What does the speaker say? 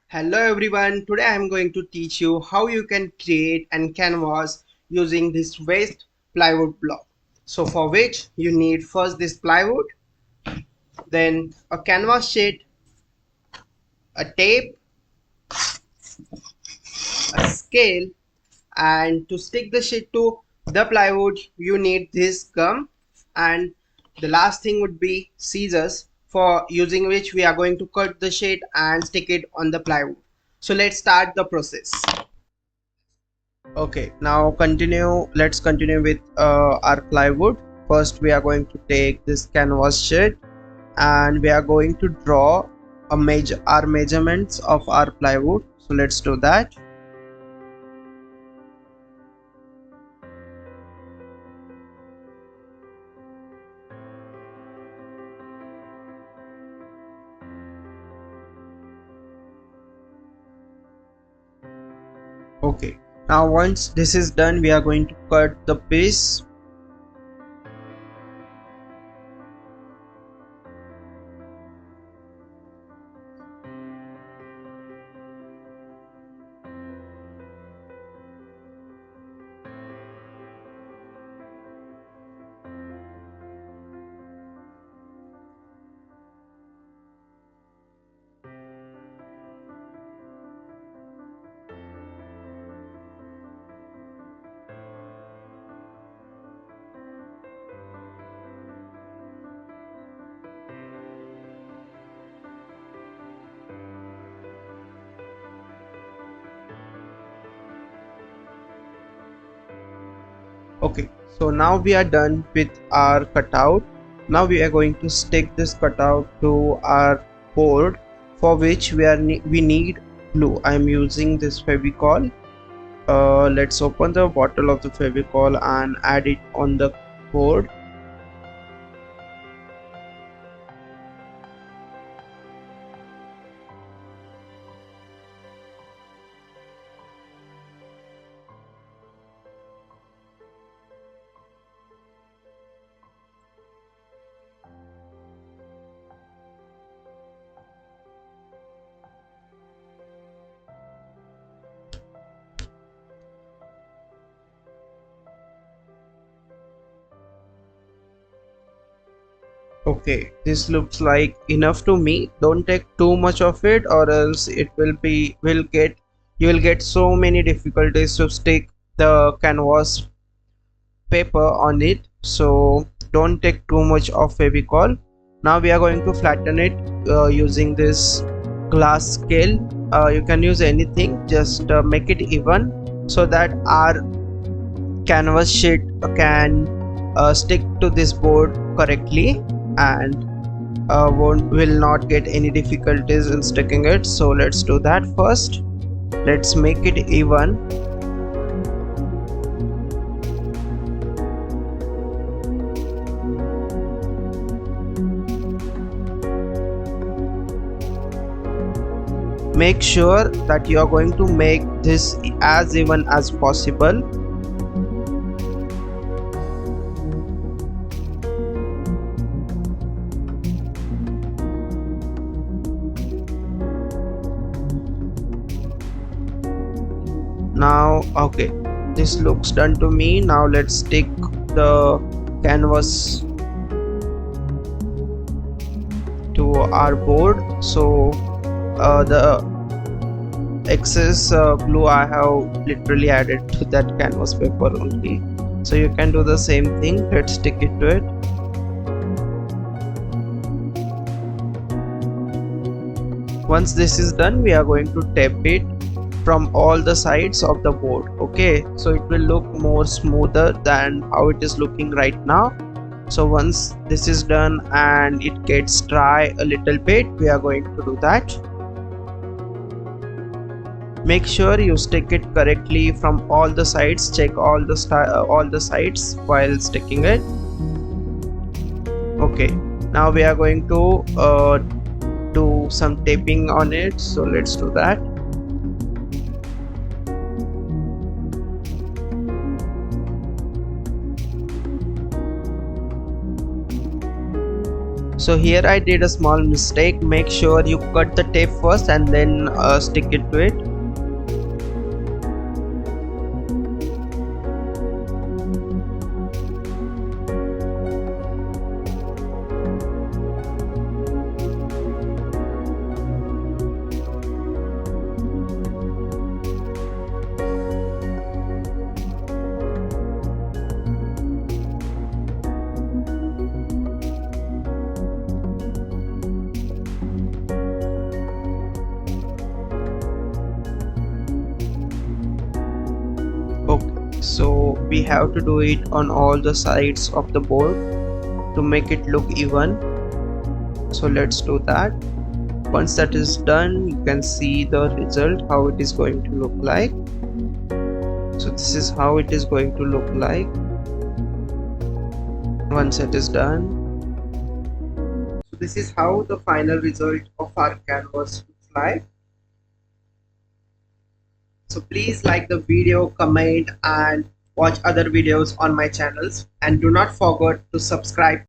Hello everyone, today I am going to teach you how you can create and canvas using this waste plywood block. So for which you need first this plywood, then a canvas sheet, a tape, a scale, and to stick the sheet to the plywood you need this gum, and the last thing would be scissors, for using which we are going to cut the sheet and stick it on the plywood. So let's start the process. Okay, now let's continue with our plywood. First we are going to take this canvas sheet and we are going to draw our measurements of our plywood. So let's do that. Okay, now once this is done we are going to cut the piece. Okay, so now we are done with our cutout. Now we are going to stick this cutout to our board, for which we need glue. I am using this Fevicol. Let's open the bottle of the Fevicol and add it on the board. Okay, this looks like enough to me. Don't take too much of it, or else it will get you will get so many difficulties to stick the canvas paper on it. So don't take too much of Fevicol. Now we are going to flatten it using this glass scale. You can use anything, just make it even so that our canvas sheet can stick to this board correctly and will not get any difficulties in sticking it. So let's do that first. Let's make it even. Make sure that you are going to make this as even as possible. Now okay, this looks done to me. Now let's stick the canvas to our board. So the excess glue I have literally added to that canvas paper only, so you can do the same thing. Let's stick it to it. Once this is done, we are going to tape it from all the sides of the board. Okay, so it will look more smoother than how it is looking right now. So once this is done and it gets dry a little bit, we are going to do that. Make sure you stick it correctly from all the sides. Check all the sides while sticking it. Okay, now we are going to do some taping on it, so let's do that. So here I did a small mistake. Make sure you cut the tape first and then stick it to it. Okay, so we have to do it on all the sides of the board to make it look even. So let's do that. Once that is done, you can see the result, how it is going to look like. So this is how it is going to look like once it is done. So this is how the final result of our canvas looks like. So please like the video, comment and watch other videos on my channels, and do not forget to subscribe